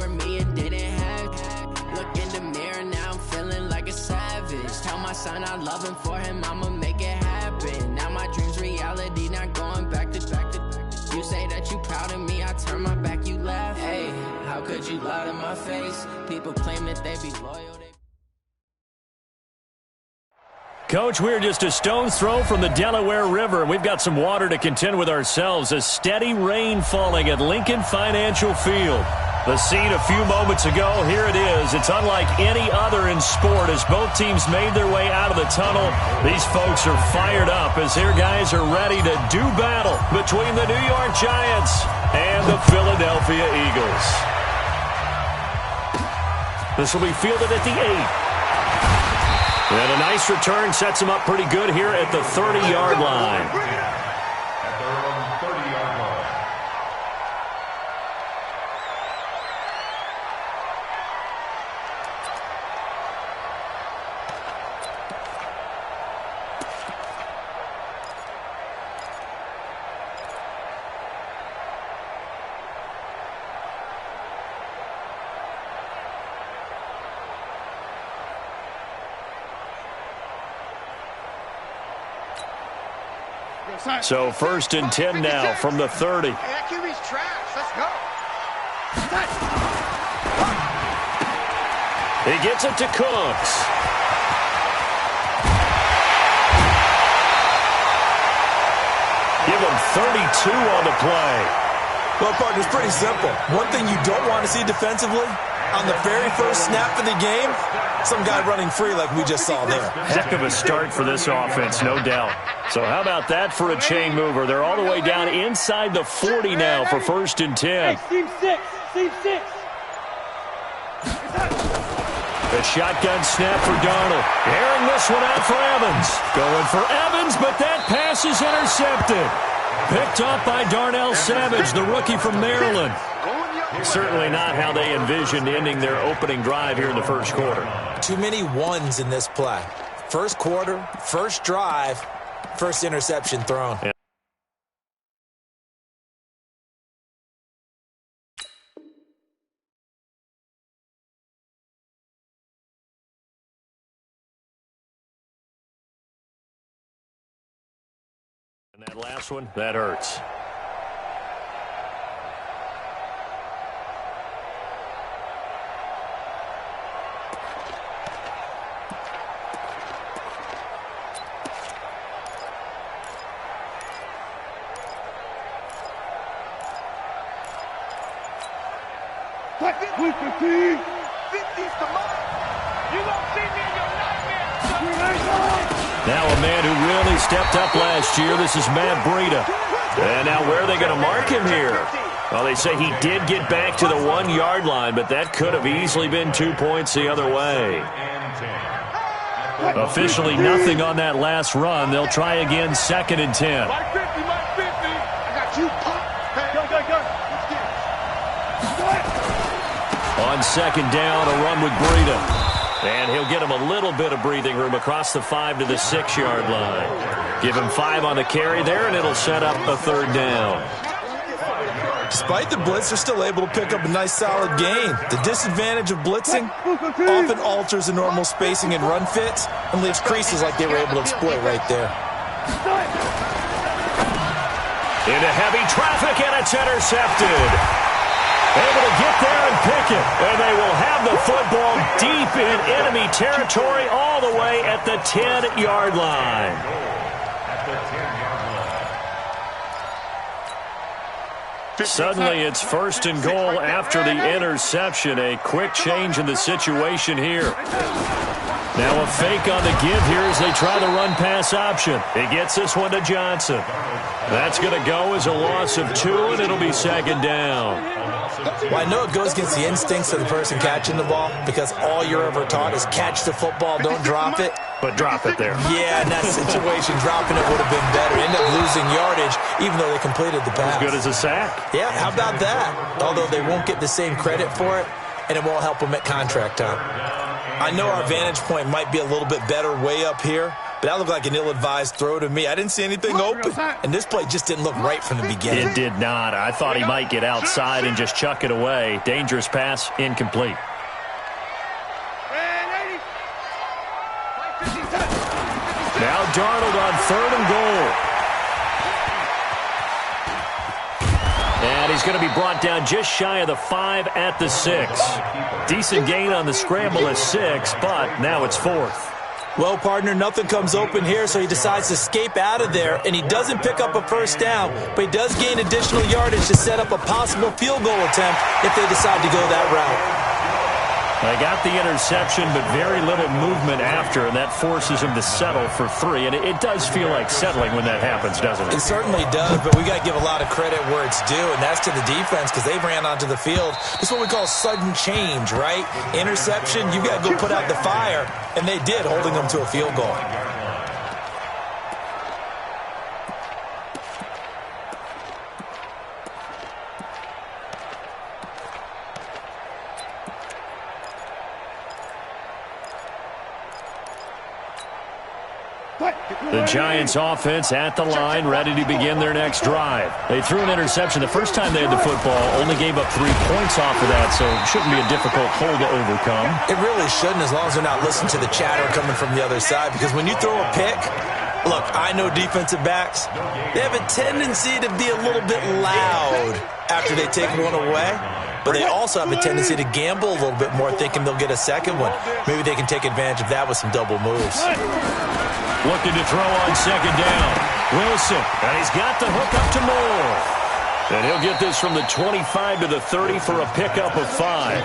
me, it didn't happen. Look in the mirror, now I'm feeling like a savage. Tell my son I love him, for him I'ma make it happen. Now my dream's reality, not going back to. You say that you proud of me, I turn my back, you laugh. Hey, how could you lie to my face? People claim that they be loyal. Coach, we're just a stone's throw from the Delaware River, and we've got some water to contend with ourselves. A steady rain falling at Lincoln Financial Field. The scene a few moments ago, here it is. It's unlike any other in sport as both teams made their way out of the tunnel. These folks are fired up as their guys are ready to do battle between the New York Giants and the Philadelphia Eagles. This will be fielded at the 8. And a nice return sets him up pretty good here at the 30-yard line. So 1st and 10 now from the 30. That QB's trash. Let's go. He gets it to Cooks. Give him 32 on the play. Well, partner, it's pretty simple. One thing you don't want to see defensively, on the very first snap of the game, some guy running free like we just saw there. Heck of a start for this offense, no doubt. So how about that for a chain mover? They're all the way down inside the 40 now for 1st and 10. Team 6. The shotgun snap for Darnold. Airing this one out for Evans. Going for Evans, but that pass is intercepted. Picked up by Darnell Savage, the rookie from Maryland. Certainly not how they envisioned ending their opening drive here in the first quarter. Too many ones in this play. First quarter, first drive, first interception thrown. Yeah. And that last one, that hurts. Now a man who really stepped up last year. This is Matt Breida. And now where are they going to mark him here? Well, they say he did get back to the 1-yard line, but that could have easily been 2 points the other way. Officially nothing on that last run. They'll try again 2nd and 10. On 2nd down, a run with Breida. And he'll get him a little bit of breathing room across the 5 to the 6-yard line. Give him 5 on the carry there, and it'll set up a 3rd down. Despite the blitz, they're still able to pick up a nice solid gain. The disadvantage of blitzing often alters the normal spacing and run fits and leaves creases like they were able to exploit right there. Into heavy traffic, and it's intercepted. Able to get there and pick it. And they will have the football deep in enemy territory all the way at the 10-yard line. Suddenly it's 1st and goal after the interception. A quick change in the situation here. Now a fake on the give here as they try the run-pass option. He gets this one to Johnson. That's going to go as a loss of 2, and it'll be 2nd down. Well, I know it goes against the instincts of the person catching the ball because all you're ever taught is catch the football, don't drop it. But drop it there. Yeah, in that situation, dropping it would have been better. End up losing yardage, even though they completed the pass. As good as a sack. Yeah, how about that? Although they won't get the same credit for it, and it won't help them at contract time. I know our vantage point might be a little bit better way up here, but that looked like an ill-advised throw to me. I didn't see anything open, and this play just didn't look right from the beginning. It did not. I thought he might get outside and just chuck it away. Dangerous pass, incomplete. Now Darnold on 3rd and goal. And he's going to be brought down just shy of the 5 at the 6. Decent gain on the scramble at 6, but now it's 4th. Well, partner, nothing comes open here, so he decides to escape out of there, and he doesn't pick up a first down, but he does gain additional yardage to set up a possible field goal attempt if they decide to go that route. They got the interception, but very little movement after, and that forces him to settle for 3. And it does feel like settling when that happens, doesn't it? It certainly does, but we got to give a lot of credit where it's due, and that's to the defense because they ran onto the field. This is what we call sudden change, right? Interception, you got to go put out the fire, and they did, holding them to a field goal. The Giants offense at the line, ready to begin their next drive. They threw an interception the first time they had the football, only gave up 3 points off of that, so it shouldn't be a difficult hole to overcome. It really shouldn't, as long as they're not listening to the chatter coming from the other side, because when you throw a pick, look, I know defensive backs, they have a tendency to be a little bit loud after they take one away, but they also have a tendency to gamble a little bit more, thinking they'll get a second one. Maybe they can take advantage of that with some double moves. Looking to throw on 2nd down. Wilson, and he's got the hook up to Moore. And he'll get this from the 25 to the 30 for a pickup of 5.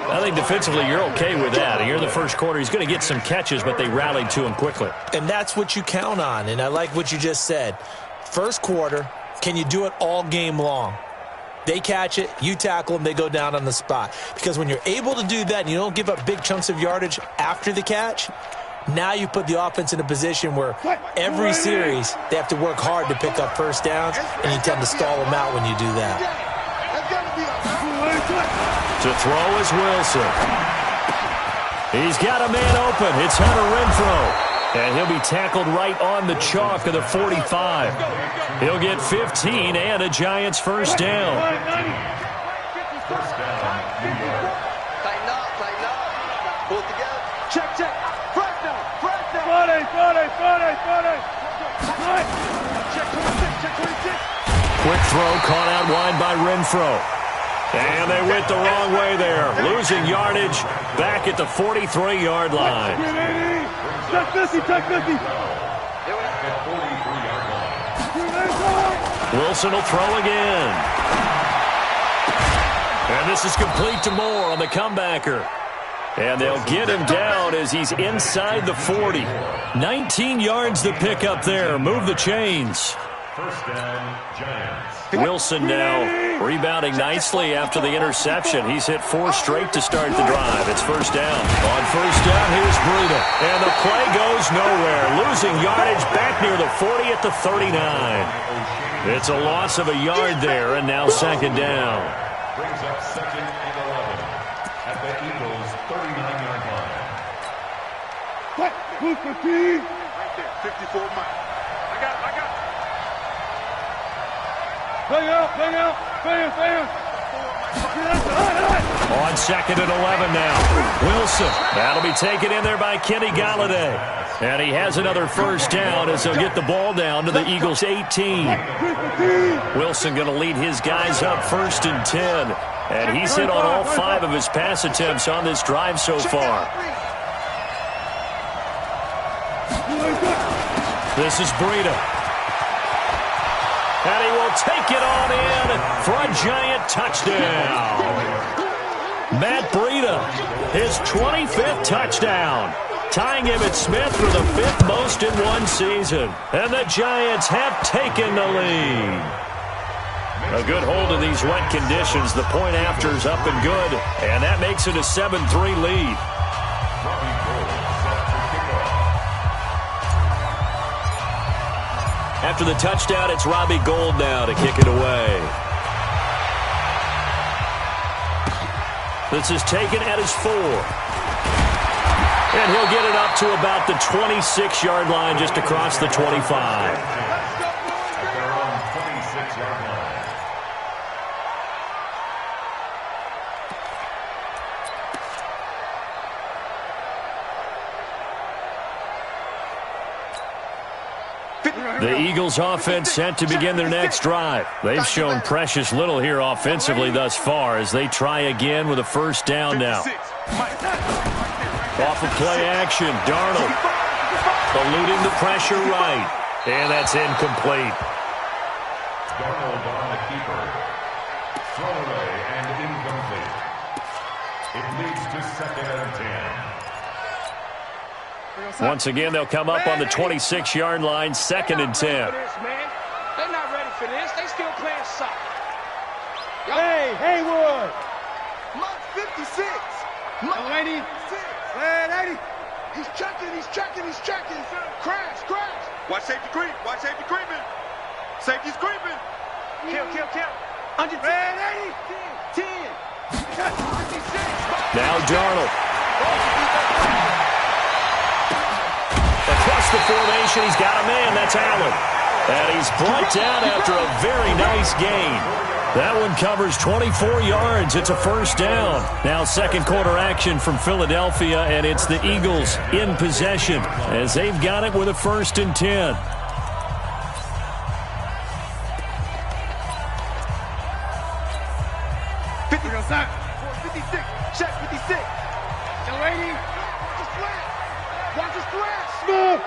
I think defensively you're okay with that. Here in the first quarter, he's going to get some catches, but they rallied to him quickly. And that's what you count on, and I like what you just said. First quarter, can you do it all game long? They catch it, you tackle them, they go down on the spot. Because when you're able to do that and you don't give up big chunks of yardage after the catch, now you put the offense in a position where every series they have to work hard to pick up first downs, and you tend to stall them out when you do that. To throw is Wilson. He's got a man open. It's Hunter Renfrow. And he'll be tackled right on the chalk of the 45. He'll get 15 and a Giants first down. Tighten up. Pull it together. Check. Front down. Friday. Check 26. Quick throw caught out wide by Renfrow. And they went the wrong way there. Losing yardage back at the 43-yard line. Check 50. Wilson will throw again. And this is complete to Moore on the comebacker. And they'll get him down as he's inside the 40. 19 yards to pick up there. Move the chains. First down, Giants. Wilson now rebounding nicely after the interception. He's hit 4 straight to start the drive. It's first down. On first down, here's Breida. And the play goes nowhere. Losing yardage back near the 40 at the 39. It's a loss of a yard there, and now 2nd down. Brings up 2nd and 11 at the Eagles' 39-yard line. Right there, 54 miles. I got it. Bang out. On 2nd and 11 now. Wilson. That'll be taken in there by Kenny Galladay. And he has another first down as he'll get the ball down to the Eagles' 18. Wilson going to lead his guys up 1st and 10. And he's hit on all 5 of his pass attempts on this drive so far. This is Breida. And he will take it on in for a Giant touchdown. Matt Breida, his 25th touchdown, tying Emmitt Smith for the 5th most in one season. And the Giants have taken the lead. A good hold in these wet conditions. The point after's up and good, and that makes it a 7-3 lead. After the touchdown, it's Robbie Gould now to kick it away. This is taken at his 4. And he'll get it up to about the 26-yard line, just across the 25. At their own 26-yard line. The Eagles offense set to begin their next drive. They've shown precious little here offensively thus far as they try again with a first down now. Off of play action, Darnold eluding the pressure right. And that's incomplete. Darnold on the keeper. Thrown away and incomplete. It leads to 2nd and 10. Once again, they'll come up on the 26-yard line, 2nd and 10. They're not ready for this. They still playing soccer. Hey, Haywood! Mark 56. Lady. Hey, lady. He's checking. Crash. Watch safety creep. Watch safety creeping. Safety's creeping. Kill. Under 10. 10. 56. Now Darnold. Across the formation, he's got a man. That's Allen. And he's brought down after a very nice gain. That one covers 24 yards. It's a first down. Now second quarter action from Philadelphia, and it's the Eagles in possession as they've got it with a 1st and 10. Check 56. Young lady. Watch the splash. Move!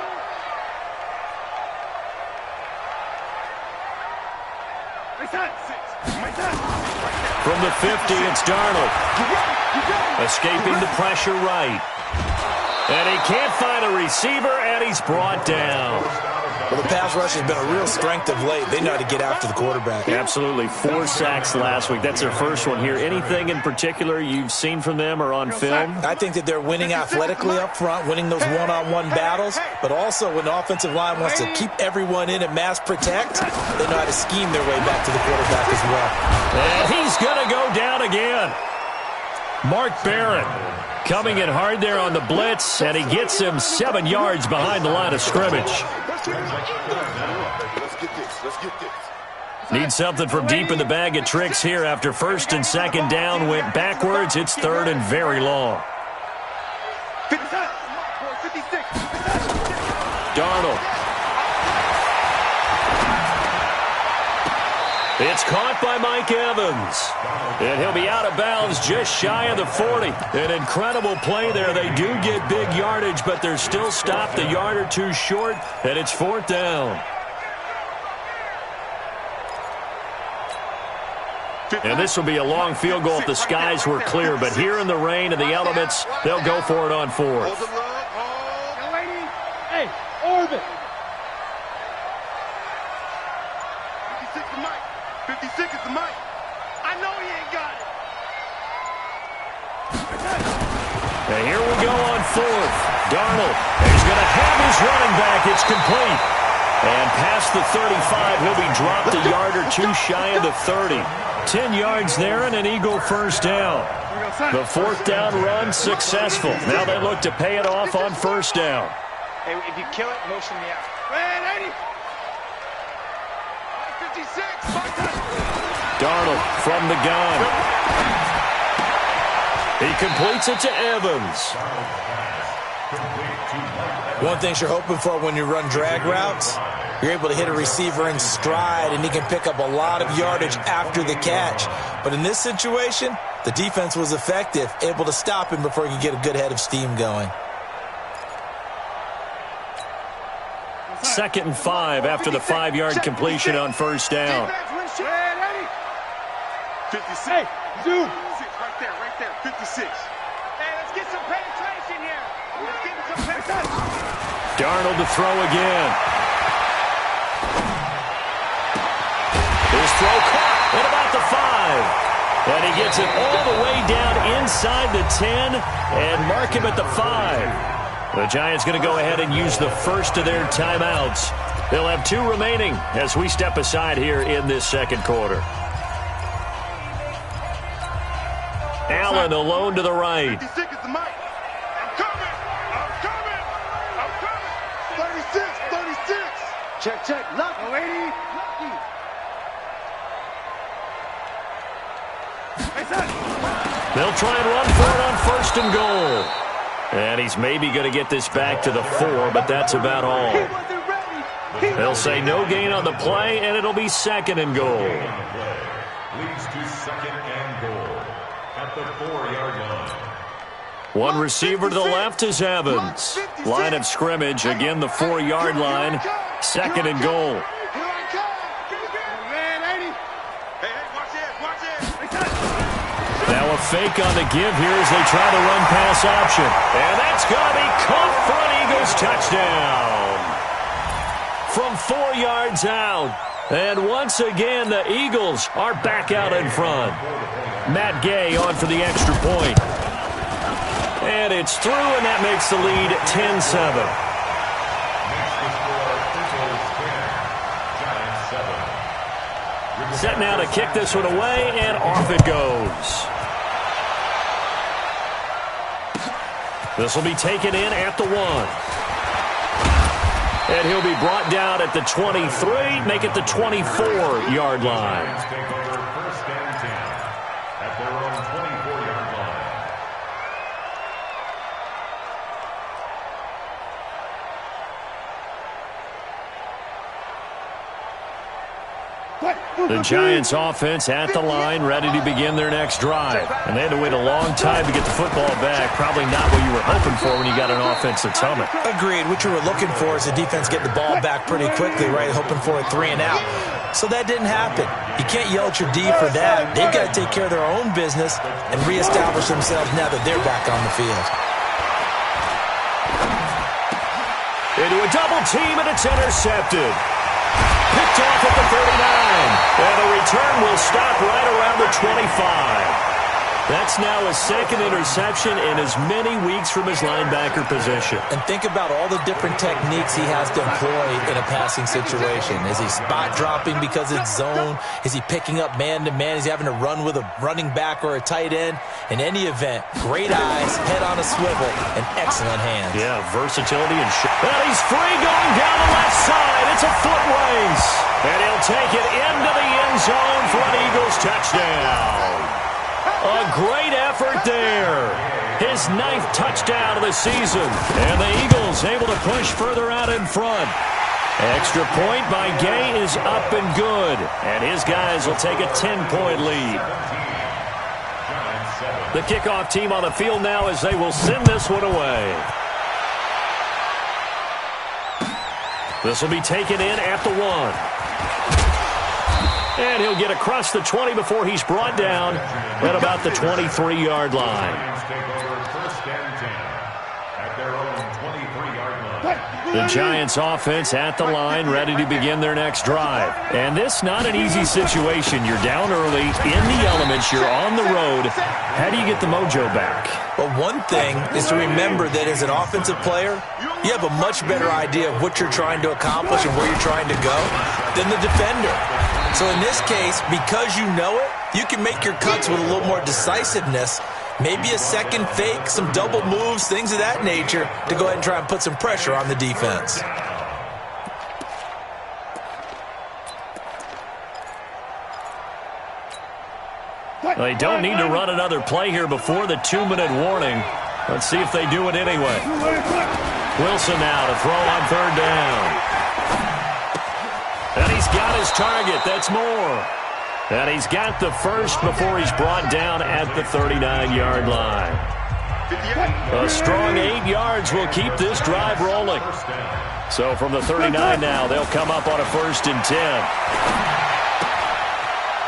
From the 50, it's Darnold. Escaping the pressure right. And he can't find a receiver, and he's brought down. Well, the pass rush has been a real strength of late. They know how to get after the quarterback. Absolutely. 4 sacks last week. That's their first one here. Anything in particular you've seen from them or on film? I think that they're winning athletically up front, winning those one-on-one battles, but also when the offensive line wants to keep everyone in and mass protect, they know how to scheme their way back to the quarterback as well. And he's going to go down again. Mark Barrett coming in hard there on the blitz, and he gets him 7 yards behind the line of scrimmage. Let's get this. Need something from deep in the bag of tricks here after 1st and 2nd down went backwards. It's 3rd and very long. Darnold. It's caught by Mike Evans. And he'll be out of bounds just shy of the 40. An incredible play there. They do get big yardage, but they're still stopped a yard or two short, and it's 4th down. And this will be a long field goal if the skies were clear, but here in the rain and the elements, they'll go for it on 4th. Hey, orbit! 56 is Mike. 56 is the Mike. I know he ain't got it. And here we go on 4th. Darnold is going to have his running back. It's complete. And past the 35, he'll be dropped a yard or two shy of the 30. 10 yards there and an Eagle first down. The 4th down run successful. Now they look to pay it off on 1st down. Hey, if you kill it, motion me out. Hey, 56. Darnold from the gun. He completes it to Evans. One thing you're hoping for when you run drag routes, you're able to hit a receiver in stride, and he can pick up a lot of yardage after the catch. But in this situation, the defense was effective, able to stop him before he could get a good head of steam going. 2nd and 5 after the 5-yard completion on 1st down. 56. Hey, zoom! Right there. 56. Hey, let's get some penetration here. Let's get some penetration. Darnold to throw again. His throw caught at about the 5. And he gets it all the way down inside the 10 and mark him at the 5. The Giants going to go ahead and use the first of their timeouts. They'll have 2 remaining as we step aside here in this 2nd quarter. Allen alone to the right. 56 is the Mike. I'm coming. Check, check. Lucky. No, 80. Lucky. They'll try and run for it on 1st and goal. And he's maybe going to get this back to the 4, but that's about all. They'll say no gain on the play, and it'll be 2nd and goal. Leads to 2nd and goal at the 4-yard line. One receiver to the left is Evans. Line of scrimmage, again the 4-yard line. 2nd and goal. Now a fake on the give here as they try to run pass option. And that's going to be caught for an Eagles touchdown. From 4 yards out. And once again, the Eagles are back out in front. Matt Gay on for the extra point. And it's through, and that makes the lead 10-7. Set now to kick this one away, and off it goes. This will be taken in at the 1. And he'll be brought down at the 23, make it the 24-yard line. Take over 1st and 10 at their own 24-yard line. The Giants offense at the line, ready to begin their next drive. And they had to wait a long time to get the football back. Probably not what you were hoping for when you got an offense that's humming. Agreed. What you were looking for is the defense getting the ball back pretty quickly, right? Hoping for a 3 and out. So that didn't happen. You can't yell at your D for that. They've got to take care of their own business and reestablish themselves now that they're back on the field. Into a double team, and it's intercepted. Picked off at the 39. And the return will stop right around the 25. That's now his 2nd interception in as many weeks from his linebacker position. And think about all the different techniques he has to employ in a passing situation. Is he spot dropping because it's zone? Is he picking up man-to-man? Is he having to run with a running back or a tight end? In any event, great eyes, head on a swivel, and excellent hands. Yeah, versatility and and he's free going down the left side. It's a foot race. And he'll take it into the end zone for an Eagles touchdown. A great effort there. His 9th touchdown of the season. And the Eagles able to push further out in front. Extra point by Gay is up and good. And his guys will take a 10-point lead. The kickoff team on the field now as they will send this one away. This will be taken in at the 1. And he'll get across the 20 before he's brought down at about the 23-yard line. The Giants offense at the line, ready to begin their next drive. And this not an easy situation. You're down early, in the elements, you're on the road. How do you get the mojo back? Well, one thing is to remember that as an offensive player, you have a much better idea of what you're trying to accomplish and where you're trying to go than the defender. So in this case, because you know it, you can make your cuts with a little more decisiveness. Maybe a second fake, some double moves, things of that nature to go ahead and try and put some pressure on the defense. They don't need to run another play here before the 2-minute warning. Let's see if they do it anyway. Wilson now to throw on 3rd down. And he's got his target. That's more. And he's got the first before he's brought down at the 39-yard line. A strong 8 yards will keep this drive rolling. So from the 39 now, they'll come up on a 1st and 10.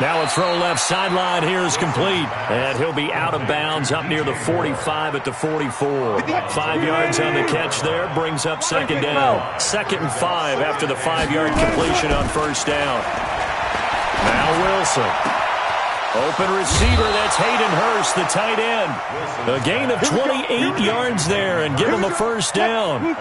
Now a throw left sideline here is complete. And he'll be out of bounds up near the 45 at the 44. 5 yards on the catch there brings up 2nd down. 2nd and 5 after the 5-yard completion on 1st down. Now Wilson. Open receiver, that's Hayden Hurst, the tight end. A gain of 28 yards there and give him a 1st down.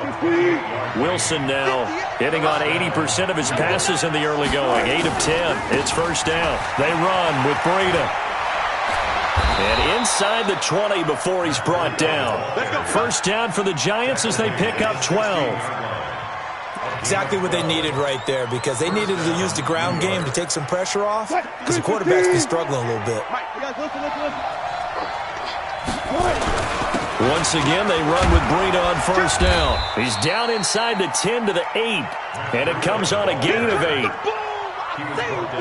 Wilson now hitting on 80% of his passes in the early going. 8 of 10. It's 1st down. They run with Breida. And inside the 20 before he's brought down. 1st down for the Giants as they pick up 12. Exactly what they needed right there, because they needed to use the ground game to take some pressure off, because the quarterback's been struggling a little bit. Once again, they run with Breida on first down. He's down inside the 10 to the 8, and it comes on a gain of 8.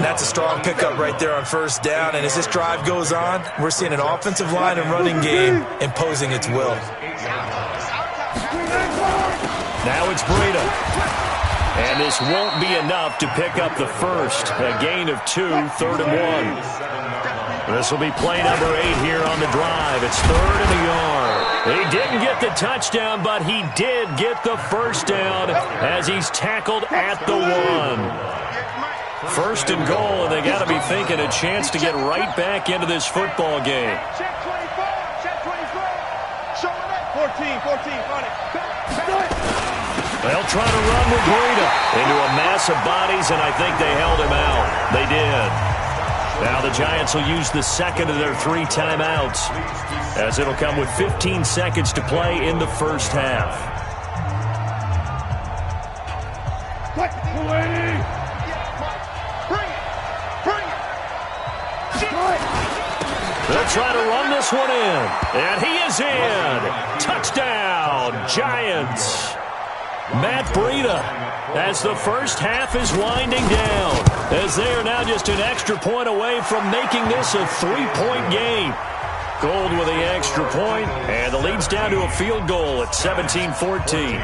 That's a strong pickup right there on first down, and as this drive goes on, we're seeing an offensive line and running game imposing its will. Now it's Breida. And this won't be enough to pick up the first. A gain of 2, 3rd and 1. This will be play number 8 here on the drive. It's 3rd and a yard. He didn't get the touchdown, but he did get the first down as he's tackled at the 1. First and goal, and they got to be thinking a chance to get right back into this football game. Check 24. Check 24. Show it. 14 on it. They'll try to run with Breida into a mass of bodies, and I think they held him out. They did. Now the Giants will use the second of their 3 timeouts, as it'll come with 15 seconds to play in the first half. They'll try to run this one in, and he is in. Touchdown, Giants. Matt Breida, as the first half is winding down, as they are now just an extra point away from making this a 3-point game. Gold with the extra point, and the lead's down to a field goal at 17-14.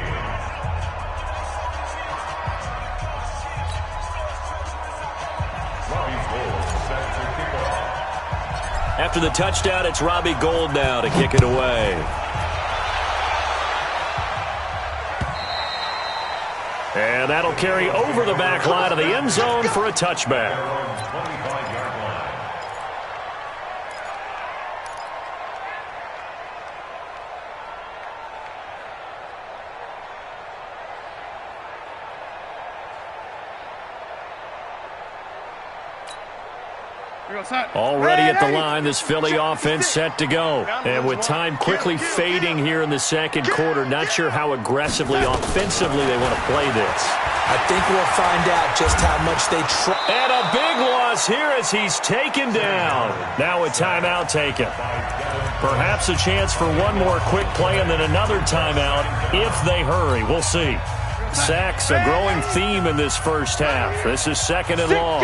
After the touchdown, it's Robbie Gould now to kick it away. And that'll carry over the back line of the end zone for a touchback. Already at the line, this Philly offense set to go. And with time quickly fading here in the second quarter, not sure how aggressively, offensively they want to play this. I think we'll find out just how much they try. And a big loss here as he's taken down. Now a timeout taken. Perhaps a chance for one more quick play and then another timeout if they hurry. We'll see. Sacks, a growing theme in this first half. This is 2nd and long.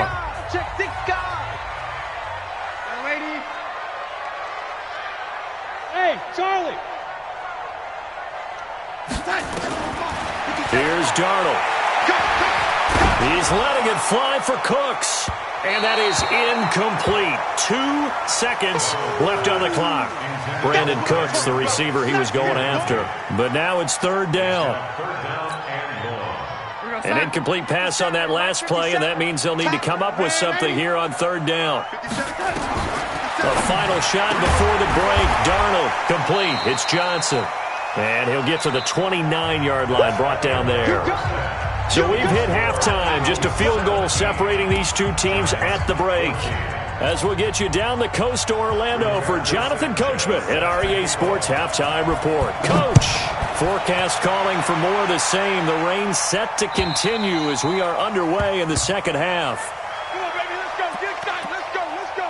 Check 6 guys. Hey, Charlie. Here's Darnold. He's letting it fly for Cooks. And that is incomplete. 2 seconds left on the clock. Brandon Cooks, the receiver he was going after. But now it's 3rd down. An incomplete pass on that last play, and that means they'll need to come up with something here on 3rd down. A final shot before the break. Darnold complete. It's Johnson. And he'll get to the 29-yard line, brought down there. So we've hit halftime. Just a field goal separating these two teams at the break. As we'll get you down the coast to Orlando for Jonathan Coachman at REA Sports Halftime Report. Coach, forecast calling for more of the same. The rain set to continue as we are underway in the second half. Come on, baby, let's go. Get excited. Let's go. Let's go.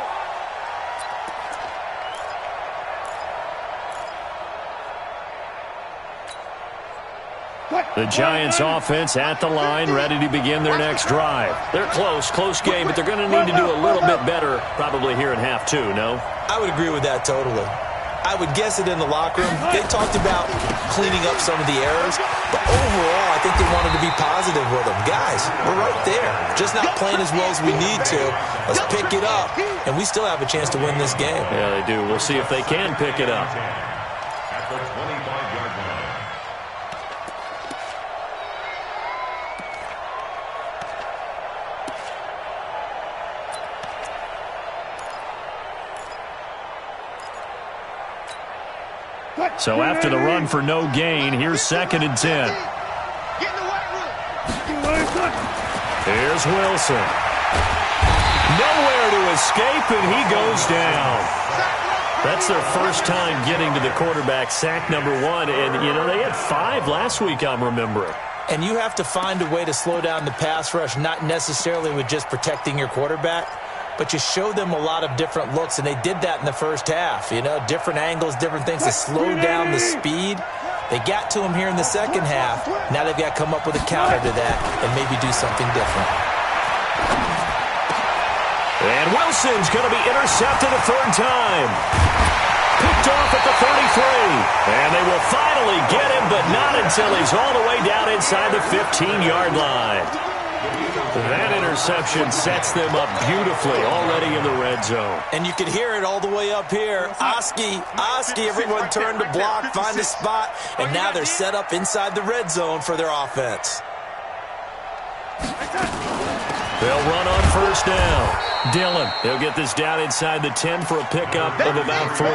The Giants offense at the line, ready to begin their next drive. They're close game, but they're going to need to do a little bit better probably here in half 2, no? I would agree with that totally. I would guess it in the locker room. They talked about cleaning up some of the errors, but overall, I think they wanted to be positive with them. Guys, we're right there. Just not playing as well as we need to. Let's pick it up, and we still have a chance to win this game. Yeah, they do. We'll see if they can pick it up. At the 25-yard line. So after the run for no gain, here's 2nd and 10. Here's Wilson. Nowhere to escape, and he goes down. That's their first time getting to the quarterback, sack number 1. And, you know, they had 5 last week, I'm remembering. And you have to find a way to slow down the pass rush, not necessarily with just protecting your quarterback, but you show them a lot of different looks, and they did that in the first half. You know, different angles, different things to slow down the speed. They got to him here in the second half. Now they've got to come up with a counter to that and maybe do something different. And Wilson's going to be intercepted a third time. Picked off at the 33. And they will finally get him, but not until he's all the way down inside the 15-yard line. That interception sets them up beautifully already in the red zone. And you can hear it all the way up here. Oski, everyone turned to block, find a spot, and now they're set up inside the red zone for their offense. They'll run on first down. Dillon, he'll get this down inside the 10 for a pickup of about 3.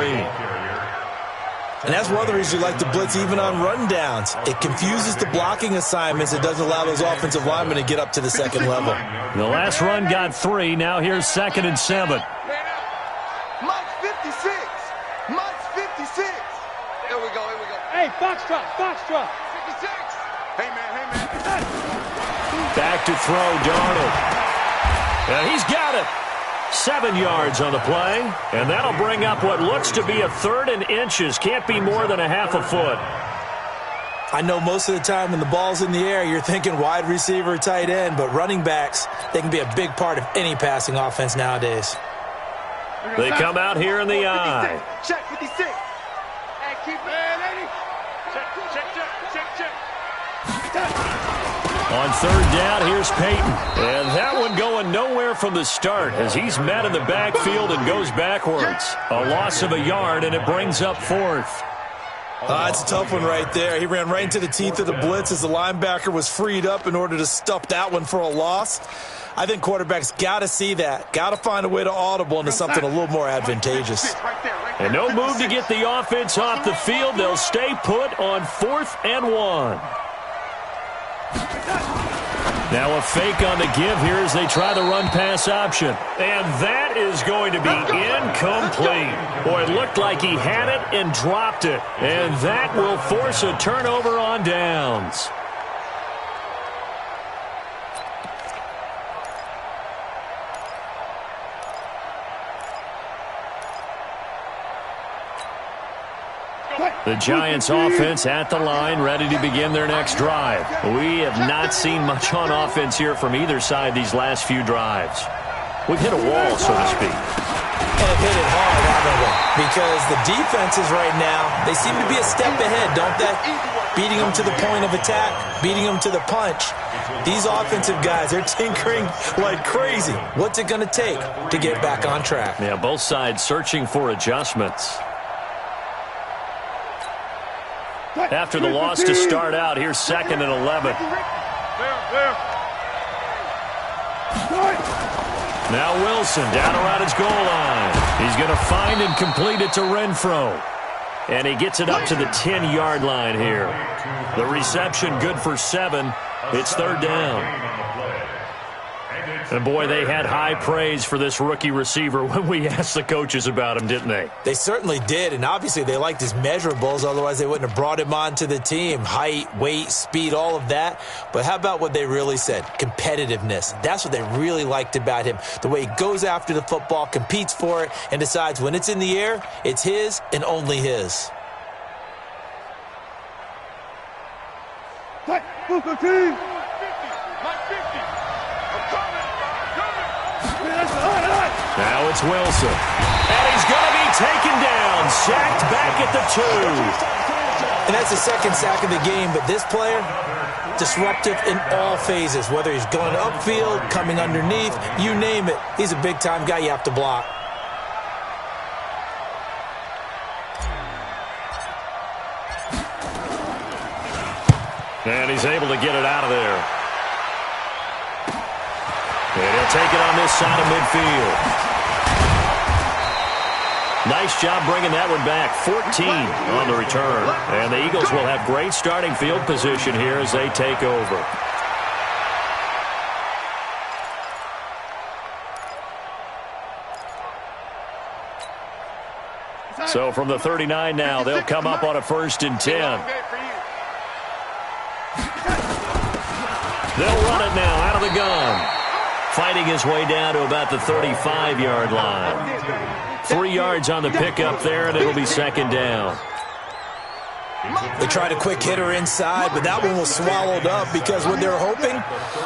And that's one of the reasons you like to blitz even on rundowns. It confuses the blocking assignments. It doesn't allow those offensive linemen to get up to the second level. The last run got 3. Now here's 2nd and 7. Mike's 56. Mike's 56. Here we go. Hey, Foxtrot. 56. Hey, man. Back to throw, Darnold. And he's got it. 7 yards on the play, and that'll bring up what looks to be a 3rd and inches. Can't be more than a half a foot. I know most of the time when the ball's in the air, you're thinking wide receiver, tight end, but running backs, they can be a big part of any passing offense nowadays. They come out here in the eye. Check 56. Hey, keep it, lady. Check. On 3rd down, here's Peyton. And that one going nowhere from the start as he's met in the backfield and goes backwards. A loss of a yard, and it brings up 4th. It's a tough one right there. He ran right into the teeth of the blitz as the linebacker was freed up in order to stuff that one for a loss. I think quarterbacks got to see that. Got to find a way to audible into something a little more advantageous. And no move to get the offense off the field. They'll stay put on 4th and 1. Now a fake on the give here as they try the run-pass option. And that is going to be incomplete. Boy, it looked like he had it and dropped it. And that will force a turnover on downs. The Giants offense at the line, ready to begin their next drive. We have not seen much on offense here from either side these last few drives. We've hit a wall, so to speak. And have hit it hard, haven't we? Because the defenses right now, they seem to be a step ahead, don't they? Beating them to the point of attack, beating them to the punch. These offensive guys, they're tinkering like crazy. What's it going to take to get back on track? Yeah, both sides searching for adjustments. After the loss to start out, here's 2nd and 11. Now Wilson down around his goal line. He's going to find and complete it to Renfro. And he gets it up to the 10-yard line here. The reception good for 7. It's 3rd down. And, boy, they had high praise for this rookie receiver when we asked the coaches about him, didn't they? They certainly did, and obviously they liked his measurables. Otherwise, they wouldn't have brought him onto the team. Height, weight, speed, all of that. But how about what they really said? Competitiveness. That's what they really liked about him. The way he goes after the football, competes for it, and decides when it's in the air, it's his and only his. Now it's Wilson. And he's going to be taken down, sacked back at the 2. And that's the 2nd sack of the game, but this player, disruptive in all phases, whether he's going upfield, coming underneath, you name it. He's a big-time guy you have to block. And he's able to get it out of there. And he'll take it on this side of midfield. Nice job bringing that one back. 14 on the return. And the Eagles will have great starting field position here as they take over. So from the 39 now, they'll come up on a 1st and 10. They'll run it now out of the gun. Fighting his way down to about the 35-yard line. 3 yards on the pickup there, and it'll be second down. They tried a quick hitter inside, but that one was swallowed up because what they're hoping,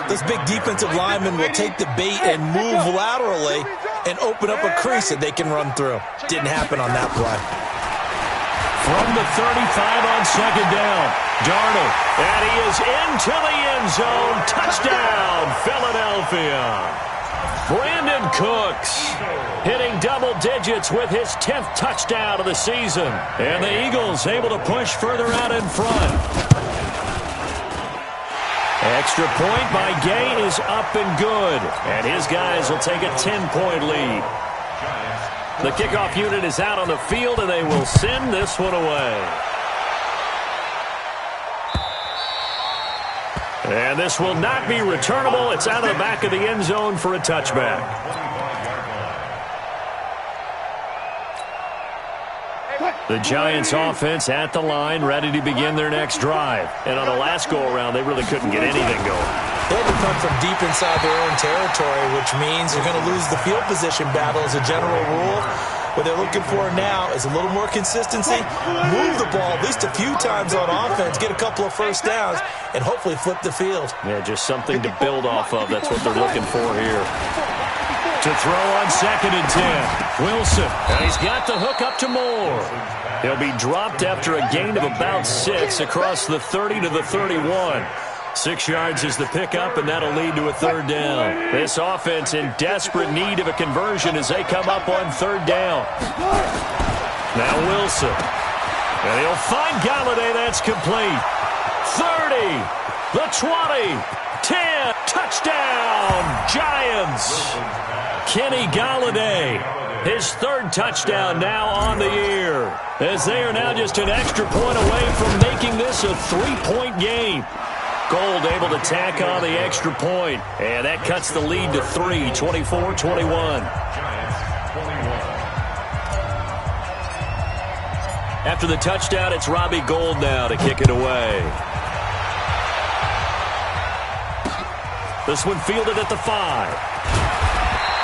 this big defensive lineman will take the bait and move laterally and open up a crease that they can run through. Didn't happen on that play. From the 35 on second down, Darnold, and he is into the end zone. Touchdown, Philadelphia. Brandon Cooks hitting double digits with his 10th touchdown of the season. And the Eagles able to push further out in front. Extra point by Gay is up and good. And his guys will take a 10-point lead. The kickoff unit is out on the field, and they will send this one away. And this will not be returnable. It's out of the back of the end zone for a touchback. The Giants offense at the line, ready to begin their next drive. And on the last go-around, they really couldn't get anything going. They had to come from deep inside their own territory, which means they're going to lose the field position battle as a general rule. What they're looking for now is a little more consistency, move the ball at least a few times on offense, get a couple of first downs, and hopefully flip the field. Yeah, just something to build off of. That's what they're looking for here. To throw on second and 10. Wilson, and he's got the hook up to Moore. He'll be dropped after a gain of about 6 across the 30 to the 31. 6 yards is the pickup, and that'll lead to a third down. This offense in desperate need of a conversion as they come up on third down. Now Wilson. And he'll find Galladay. That's complete. 30, the 20, 10, touchdown, Giants. Kenny Galladay, his third touchdown now on the year, as they are now just an extra point away from making this a 3-point game. Gold able to tack on the extra point, and that cuts the lead to 3, 24-21. After the touchdown, it's Robbie Gould now to kick it away. This one fielded at the 5.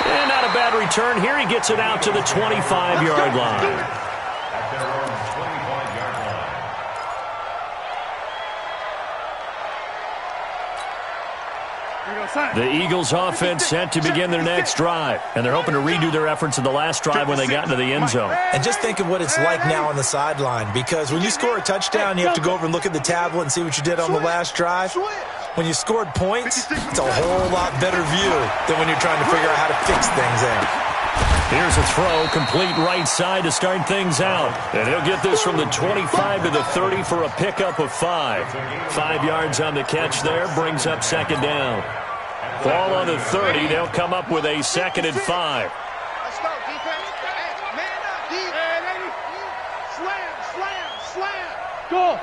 And not a bad return here. He gets it out to the 25-yard line. The Eagles offense set to begin their next drive, and they're hoping to redo their efforts in the last drive when they got into the end zone. And just think of what it's like now on the sideline, because when you score a touchdown, you have to go over and look at the tablet and see what you did on the last drive. When you scored points, it's a whole lot better view than when you're trying to figure out how to fix things in. Here's a throw, complete right side to start things out. And he'll get this from the 25 to the 30 for a pickup of 5. 5 yards on the catch there, brings up second down. Ball on the 30, they'll come up with a second and 5. Let's go, defense. Man up, defense. Slam, slam, slam. Go.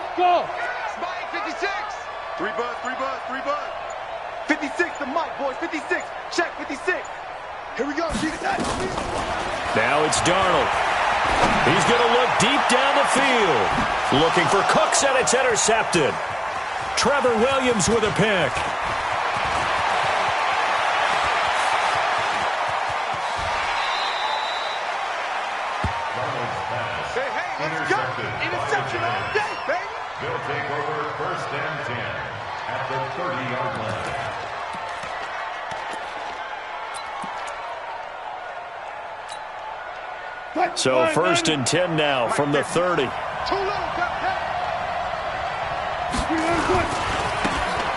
Spike, 56. 3 bud. 56 to Mike, boys. 56. Check, 56. Here we go. Now it's Darnold. He's going to look deep down the field. Looking for Cooks, and it's intercepted. Trevor Williams with a pick. Interception all day, baby. They'll take over first and 10 at the 30-yard line. So first and 10 now from the 30.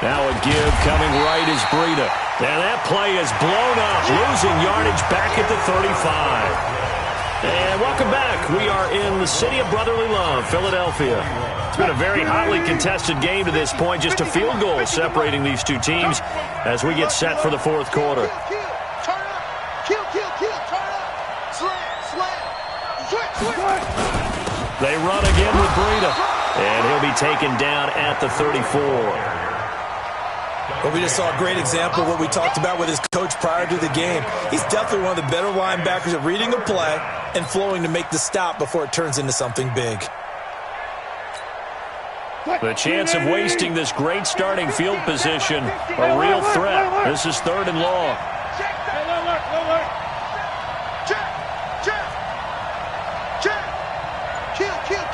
Now a give coming right is Breida. And that play is blown up, losing yardage back at the 35. And welcome back. We are in the city of brotherly love, Philadelphia. It's been a very hotly contested game to this point, just a field goal separating these two teams as we get set for the fourth quarter. Kill, turn up. Slam. They run again with Breida, and he'll be taken down at the 34. Well, we just saw a great example of what we talked about with his coach prior to the game. He's definitely one of the better linebackers at reading a play and flowing to make the stop before it turns into something big. The chance of wasting this great starting field position, a real threat. This is 3rd and long.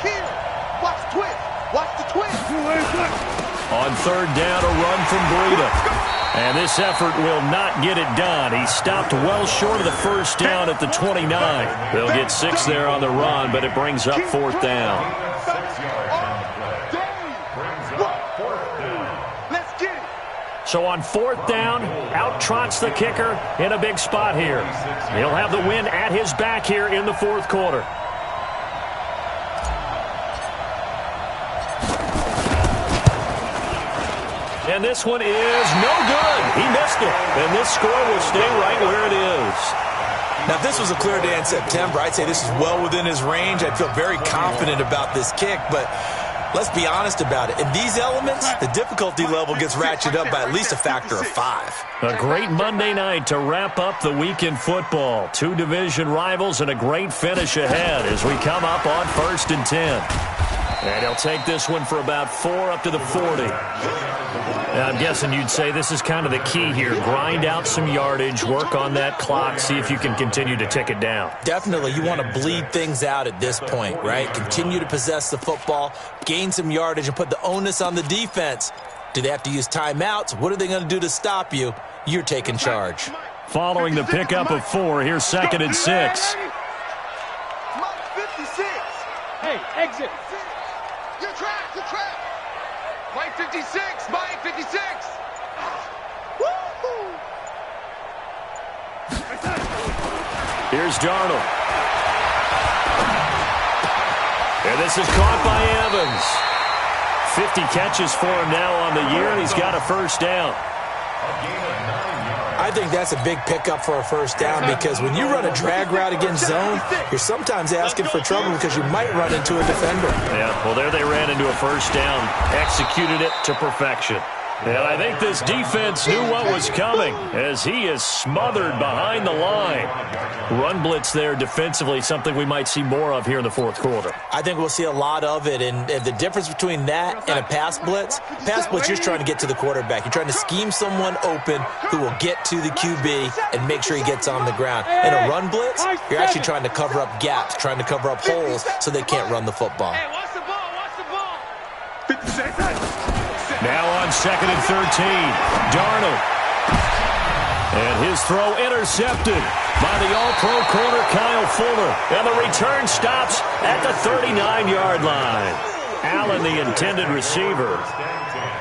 Kill. Watch the twist. Watch the twist. On 3rd down, a run from Breida. And this effort will not get it done. He stopped well short of the 1st down at the 29. They'll get 6 there on the run, but it brings up 4th down. 6 yards on the play. Brings up 4th down. Let's get it. So on 4th down, out trots the kicker in a big spot here. He'll have the win at his back here in the 4th quarter. And this one is no good. He missed it. And this score will stay right where it is. Now, if this was a clear day in September, I'd say this is well within his range. I'd feel very confident about this kick, but let's be honest about it. In these elements, the difficulty level gets ratcheted up by at least a factor of 5. A great Monday night to wrap up the week in football. 2 division rivals and a great finish ahead as we come up on 1st and 10. And he'll take this one for about 4 up to the 40. Now, I'm guessing you'd say this is kind of the key here. Grind out some yardage, work on that clock, see if you can continue to tick it down. Definitely, you want to bleed things out at this point, right? Continue to possess the football, gain some yardage, and put the onus on the defense. Do they have to use timeouts? What are they going to do to stop you? You're taking charge. Following the pickup of 4, here's 2nd and 6. Mike 56. Hey, exit. You're trapped. Mike 56. Mike 56. Woo-hoo. Here's Darnold. And this is caught by Evans. 50 catches for him now on the year, and he's got a 1st down. I think that's a big pickup for a 1st down because when you run a drag route against zone, you're sometimes asking for trouble because you might run into a defender. Yeah, well, there they ran into a 1st down, executed it to perfection. And I think this defense knew what was coming as he is smothered behind the line. Run blitz there defensively, something we might see more of here in the 4th quarter. I think we'll see a lot of it, and the difference between that and a pass blitz, you're trying to get to the quarterback. You're trying to scheme someone open who will get to the QB and make sure he gets on the ground. In a run blitz, you're actually trying to cover up gaps, trying to cover up holes so they can't run the football. Hey, watch the ball. 56. Now on 2nd and 13, Darnold. And his throw intercepted by the all-pro corner Kyle Fuller. And the return stops at the 39-yard line. Allen, the intended receiver.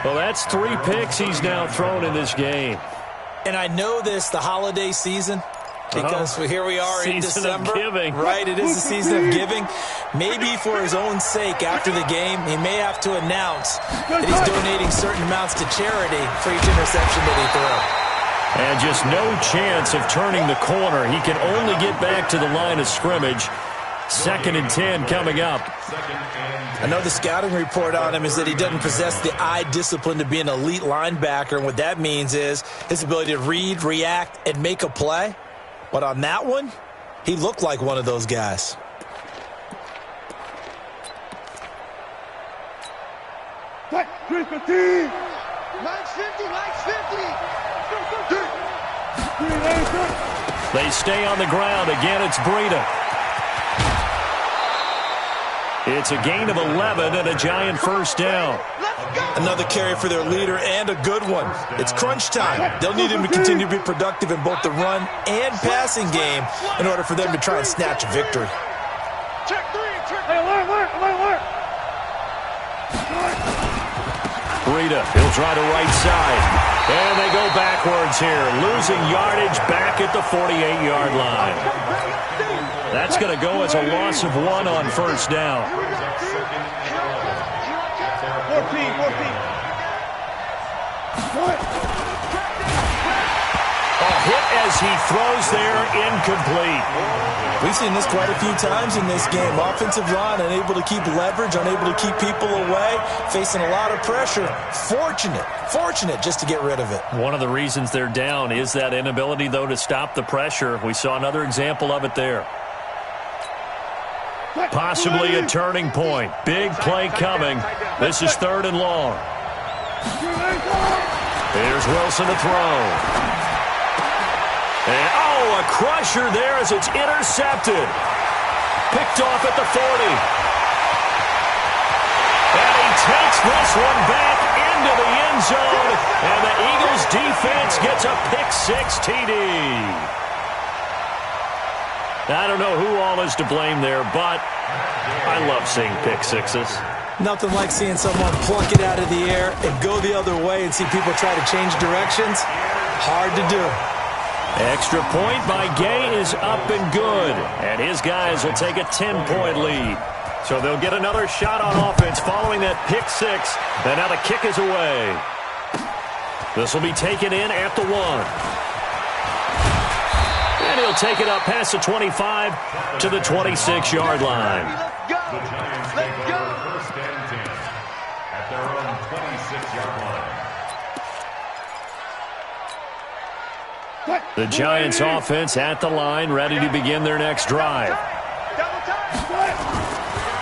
Well, that's 3 picks he's now thrown in this game. And I know this, the holiday season, because here we are in December. Season of giving. Right, it is the season of giving. Maybe for his own sake after the game, he may have to announce that he's donating certain amounts to charity for each interception that he throws. And just no chance of turning the corner. He can only get back to the line of scrimmage. 2nd and 10 coming up. I know the scouting report on him is that he doesn't possess the eye discipline to be an elite linebacker, and what that means is his ability to read, react, and make a play. But on that one, he looked like one of those guys. Mike 50. Mike's 50. They stay on the ground. Again, it's Breida. It's a gain of 11 and a giant 1st down. Another carry for their leader and a good one. It's crunch time. They'll need him to continue to be productive in both the run and passing game in order for them to try and snatch a victory. Check 3. Hey, alert. Breida, he'll try to right side. And they go backwards here, losing yardage back at the 48-yard line. That's going to go as a loss of 1 on 1st down. 14. A hit as he throws there, incomplete. We've seen this quite a few times in this game. Offensive line unable to keep leverage, unable to keep people away, facing a lot of pressure. Fortunate just to get rid of it. One of the reasons they're down is that inability, though, to stop the pressure. We saw another example of it there. Possibly a turning point. Big play coming. This is 3rd and long. Here's Wilson to throw. And, a crusher there as it's intercepted. Picked off at the 40. And he takes this one back into the end zone. And the Eagles defense gets a pick-6 TD. I don't know who all is to blame there, but I love seeing pick-6s. Nothing like seeing someone pluck it out of the air and go the other way and see people try to change directions. Hard to do. Extra point by Gay is up and good. And his guys will take a 10-point lead. So they'll get another shot on offense following that pick-6. And now the kick is away. This will be taken in at the 1. And he'll take it up past the 25 to the 26-yard line. The Giants take over 1st and 10 at their own 26-yard line. The Giants offense at the line, ready to begin their next drive.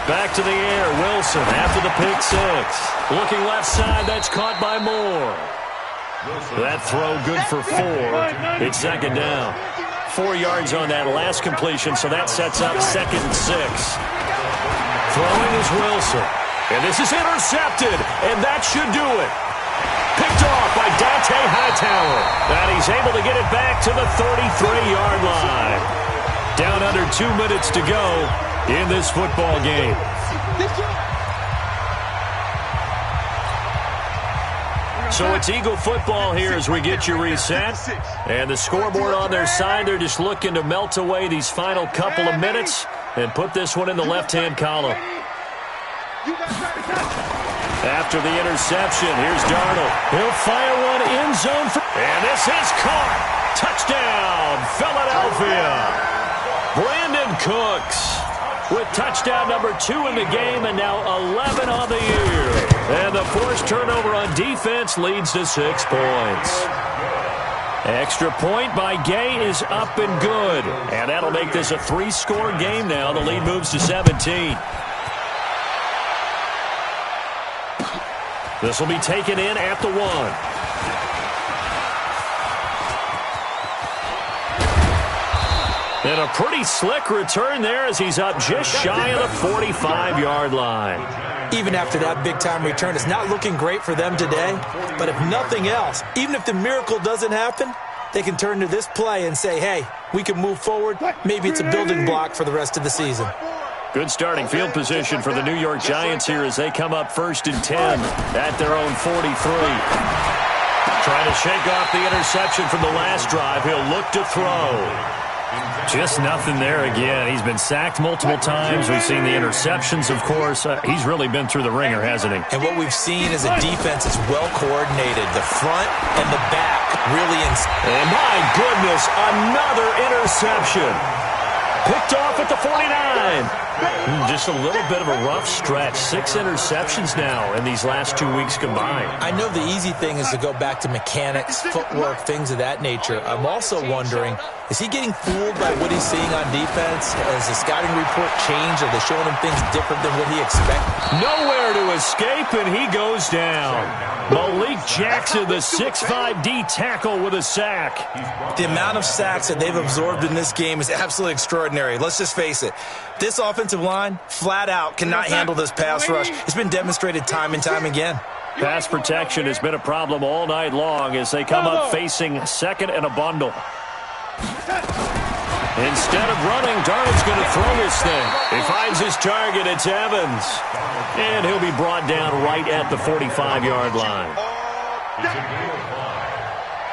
Back to the air, Wilson after the pick-6. Looking left side, that's caught by Moore. That throw good for 4. It's 2nd down. 4 yards on that last completion, so that sets up 2nd and 6. Throwing is Wilson. And this is intercepted, and that should do it. Picked off by Dante Hightower. And he's able to get it back to the 33-yard line. Down under 2 minutes to go in this football game. So it's Eagle football here as we get you reset. And the scoreboard on their side, they're just looking to melt away these final couple of minutes and put this one in the left-hand column. After the interception, here's Darnold. He'll fire one end zone. And this is caught. Touchdown, Philadelphia. Brandon Cooks with touchdown number 2 in the game and now 11 on the year. And the forced turnover on defense leads to 6 points. Extra point by Gay is up and good. And that'll make this a 3-score game now. The lead moves to 17. This will be taken in at the 1. And a pretty slick return there as he's up just shy of the 45-yard line. Even after that big-time return, it's not looking great for them today. But if nothing else, even if the miracle doesn't happen, they can turn to this play and say, hey, we can move forward. Maybe it's a building block for the rest of the season. Good starting field position for the New York Giants here as they come up 1st and 10 at their own 43. Trying to shake off the interception from the last drive. He'll look to throw. Just nothing there again. He's been sacked multiple times. We've seen the interceptions, of course. He's really been through the ringer, hasn't he? And what we've seen is a defense that's well coordinated. The front and the back really And my goodness, another interception. Picked off at the 49. Just a little bit of a rough stretch. 6 interceptions now in these last 2 weeks combined. I know the easy thing is to go back to mechanics, footwork, things of that nature. I'm also wondering, is he getting fooled by what he's seeing on defense? Has the scouting report changed? Are they showing him things different than what he expected? Nowhere to escape, and he goes down. Malik Jackson, the 6'5" D tackle with a sack. The amount of sacks that they've absorbed in this game is absolutely extraordinary. Let's just face it. This offensive line, flat out, cannot handle this pass rush. It's been demonstrated time and time again. Pass protection has been a problem all night long as they come up facing 2nd and a bundle. Instead of running, Darnold's going to throw this thing. He finds his target. It's Evans. And he'll be brought down right at the 45-yard line.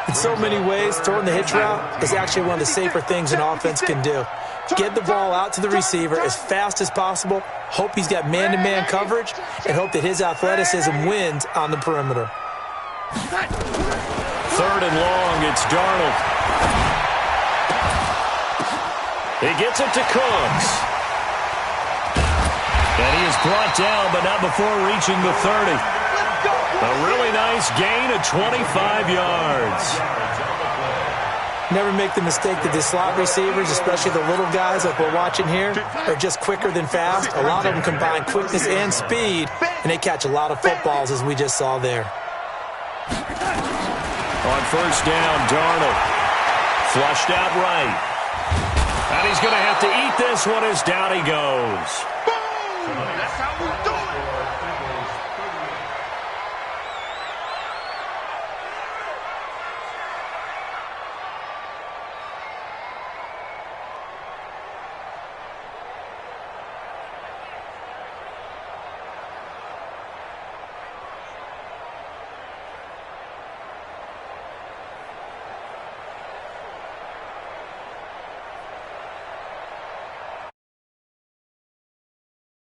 In so many ways, throwing the hitch route is actually one of the safer things an offense can do. Get the ball out to the receiver as fast as possible, hope he's got man-to-man coverage, and hope that his athleticism wins on the perimeter. 3rd and long, it's Darnold. He gets it to Cooks. And he is brought down, but not before reaching the 30. A really nice gain of 25 yards. Never make the mistake that the slot receivers, especially the little guys like we're watching here, are just quicker than fast. A lot of them combine quickness and speed, and they catch a lot of footballs, as we just saw there. On first down, Darnold. Flushed out right. And he's going to have to eat this one as down he goes. Boom! That's how we